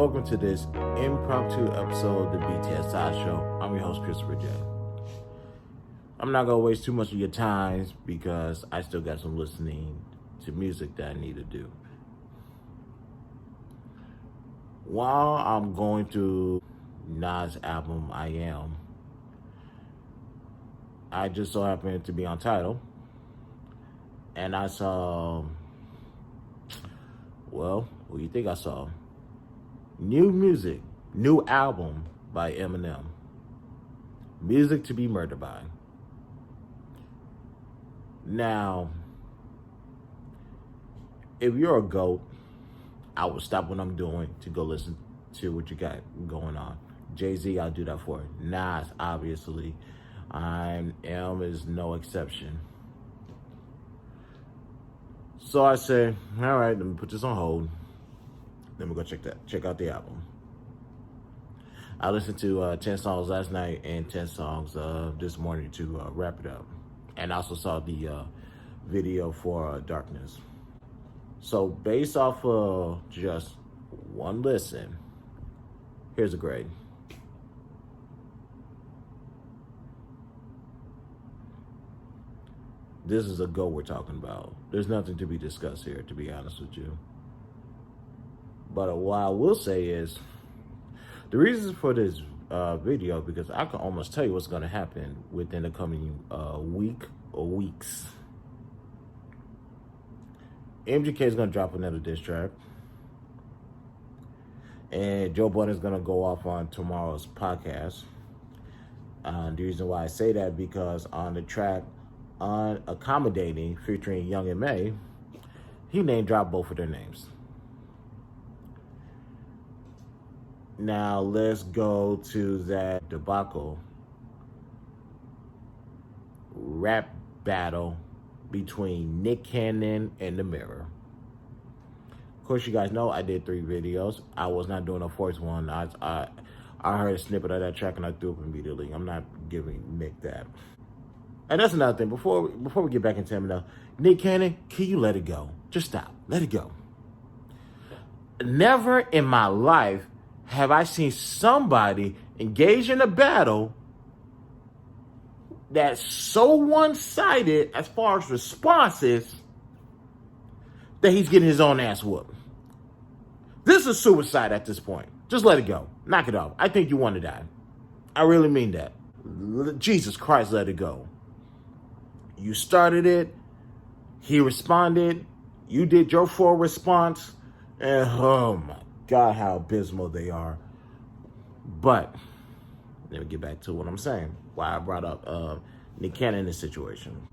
Welcome to this impromptu episode of the BTSI show. I'm your host, Christopher J. I'm not going to waste too much of your time because I still got some listening to music that I need to do. While I'm going through Nas' album, I just so happened to be on Tidal, and I saw, what do you think I saw? New music, new album by Eminem. Music to be murdered by. Now, if you're a GOAT, I will stop what I'm doing to go listen to what you got going on. Jay-Z, I'll do that for. Nas, obviously. M is no exception. So I say, all right, let me put this on hold. Then we're gonna check out the album. I listened to 10 songs last night and 10 songs this morning to wrap it up. And I also saw the video for Darkness. So based off of just one listen, here's a grade. This is a go we're talking about. There's nothing to be discussed here, to be honest with you. But what I will say is, the reason for this video, because I can almost tell you what's going to happen within the coming week or weeks. MGK is going to drop another diss track. And Joe Budden is going to go off on tomorrow's podcast. The reason why I say that, because on the track Unaccommodating featuring Young and May, he name dropped both of their names. Now let's go to that debacle rap battle between Nick Cannon and The Mirror. Of course, you guys know I did 3 videos. I was not doing a fourth one. I heard a snippet of that track and I threw it up immediately. I'm not giving Nick that. And that's another thing. Before we get back into Eminem, Nick Cannon, can you let it go? Just stop. Let it go. Never in my life have I seen somebody engage in a battle that's so one-sided as far as responses that he's getting his own ass whooped. This is suicide at this point. Just let it go. Knock it off. I think you want to die. I really mean that. Jesus Christ, let it go. You started it. He responded. You did your full response. And oh my God, how abysmal they are. But let me get back to what I'm saying. Why I brought up Nick Cannon in this situation.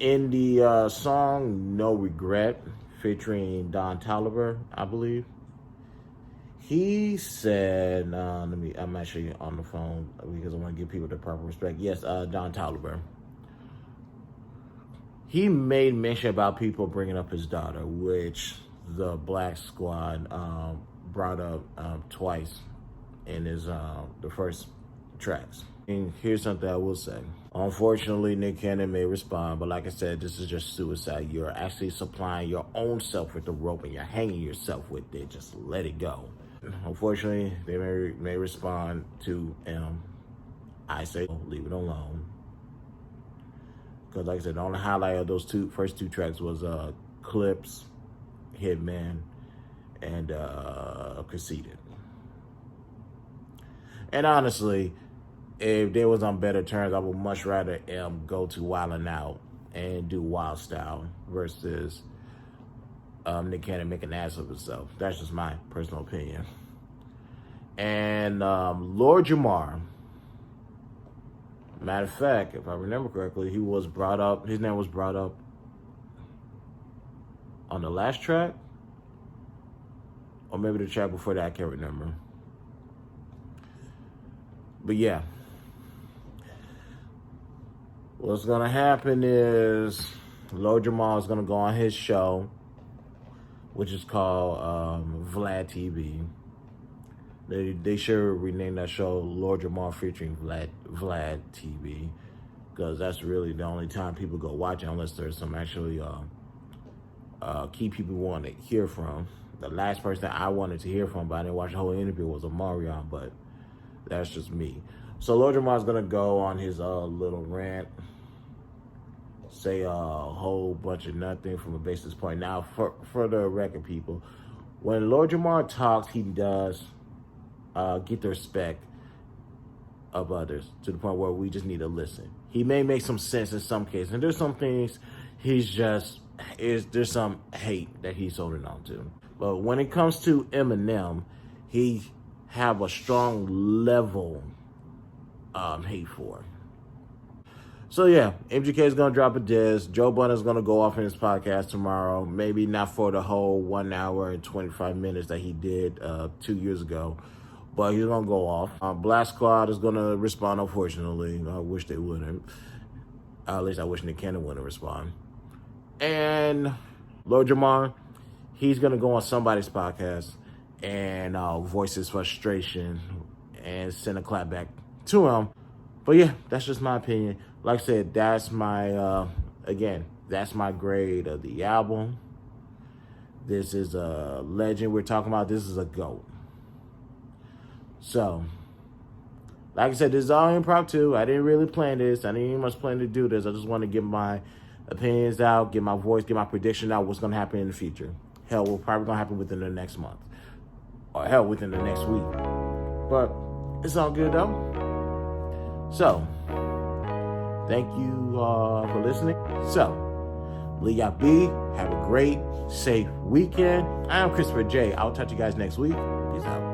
In the song No Regret, featuring Don Toliver, I believe, he said, I'm actually on the phone because I want to give people the proper respect. Yes, Don Toliver. He made mention about people bringing up his daughter, which the Black Squad brought up twice in his the first tracks. And here's something I will say. Unfortunately, Nick Cannon may respond, but like I said, this is just suicide. You're actually supplying your own self with the rope and you're hanging yourself with it. Just let it go. Unfortunately, they may respond to I say leave it alone. Because like I said, the only highlight of those first two tracks was Clips, Hitman, and Conceited. And honestly, if they was on better terms, I would much rather go to Wildin' Out and do Wild Style versus Nick Cannon make an ass of himself. That's just my personal opinion. And Lord Jamar, matter of fact, if I remember correctly, his name was brought up on the last track, or maybe the track before that, I can't remember. But yeah, what's gonna happen is Lord Jamar is gonna go on his show, which is called Vlad TV. They should rename that show Lord Jamar featuring Vlad TV, because that's really the only time people go watch it, unless there's some actually key people we want to hear from. The last person I wanted to hear from, but I didn't watch the whole interview, was Omarion, but that's just me. So Lord Jamar's going to go on his little rant, say a whole bunch of nothing from a basis point. Now, for the record, people, when Lord Jamar talks, he does get the respect of others to the point where we just need to listen. He may make some sense in some cases, and there's some things there's some hate that he's holding on to. But when it comes to Eminem, he have a strong level hate for. So yeah, MGK is gonna drop a diss. Joe Budden is gonna go off in his podcast tomorrow. Maybe not for the whole 1 hour and 25 minutes that he did 2 years ago, but he's gonna go off. Black Squad is gonna respond. Unfortunately, I wish they wouldn't. At least I wish Nick Cannon wouldn't respond. And Lord Jamar, he's gonna go on somebody's podcast and voice his frustration and send a clap back to him. But yeah, that's just my opinion. Like I said, that's my, that's my grade of the album. This is a legend we're talking about. This is a GOAT. So, like I said, this is all impromptu. I didn't really plan this. I didn't even much plan to do this. I just want to get my opinions out, get my voice, get my prediction out, what's going to happen in the future. Hell, what's probably going to happen within the next month. Or hell, within the next week. But it's all good, though. So, thank you for listening. So, Leah B, have a great, safe weekend. I am Christopher J. I'll talk to you guys next week. Peace out.